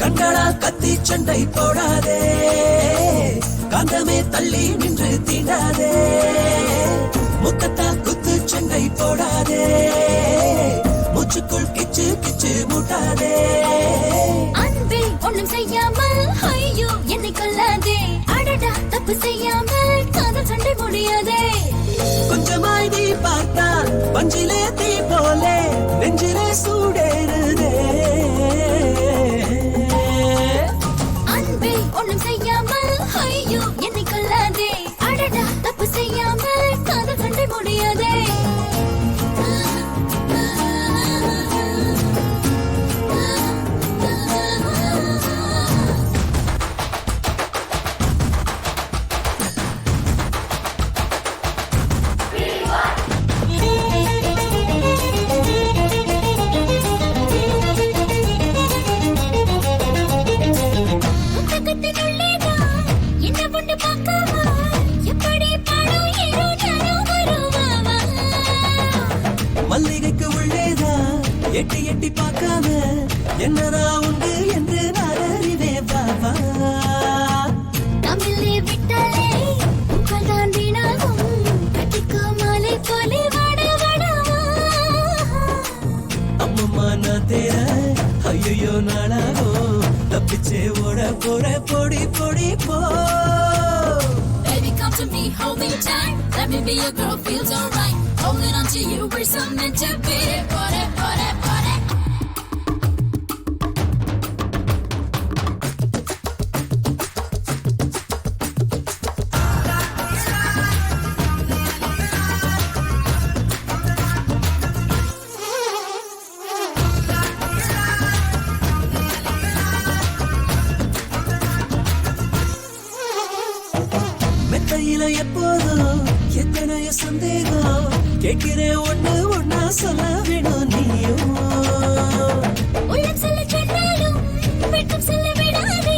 கண்களால் கத்தி சண்டை போடாதே, காந்தமே தள்ளி நின்று தீண்டாதே, முத்தத்தா குத்து சண்டை போடாதே, மூச்சுக்குள் கிச்சு கிச்சு மூட்டாதே. அன்பே ஒண்ணும் செய்யாமல் ஐயோ என்னை கொல்லாதே, அடடா தப்பு செய்யாமல் காதல் சண்டை முடியாதே. கொஞ்சமாய் நீ பார்த்தால் பஞ்சிலே தீ போலே நெஞ்சிலே சூடேறுதே. அன்பே ஒண்ணும் செய்யாமல் ஐயோ என்னை கொல்லாதே, அடடா தப்பு செய்யாமல் காதல் சண்டை முடியாதே. மல்லிகைக்கு உள்ளேதா எட்டி எட்டி பார்க்காம என்னடா உண்டு என்று நான் அறிவே பாபா. தமிழே விட்டாலே உங்கள் தான் வீணாகும், கட்டிக்கோ மாலை போலே வாட வாடவா. அம்மம்மா நான் தேர ஐயோ நாளாகும், தப்பிச்சே ஓட போற பொடி பொடி போ. Baby come to me, hold me tight, let me be your girl, feels alright. Holding on to you, we're so meant to be. Body, body, body. மெத்தையில எப்போதும் எத்தனைய சந்தேகம், கேட்கிறேன் ஒண்ணு ஒன்னா சொல்ல வேணும் நீயும். உள்ளம் சொல்ல சொன்னாலும் வெட்கம் சொல்ல விடாதே,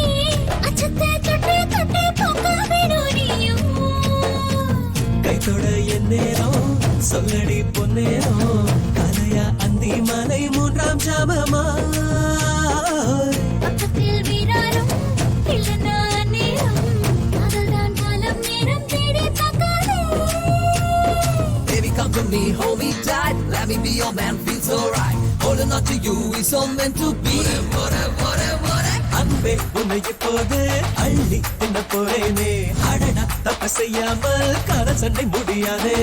அச்சத்தை தொட்டு தொட்டு போக்க வேணும் நீயும். கைத்தொட என் நேரம் சொல்லடி பொன்னேரம், கலையா அந்தி மலை மூன்றாம் ஜாமமா. பக்கத்தில் வீராரும் இல்லைன்னா நேரம், அதல்தான் காலம் நேரம் தேடி பார்க்காதே. Baby come to me, hold me tight, let me be your man, feels alright. Holding on to you, it's all meant to be. அன்பே உன்னை இப்போது அள்ளி தின்ன போறேனே, அடடா தப்பு செய்யாமல் காதல் சண்டை முடியாதே.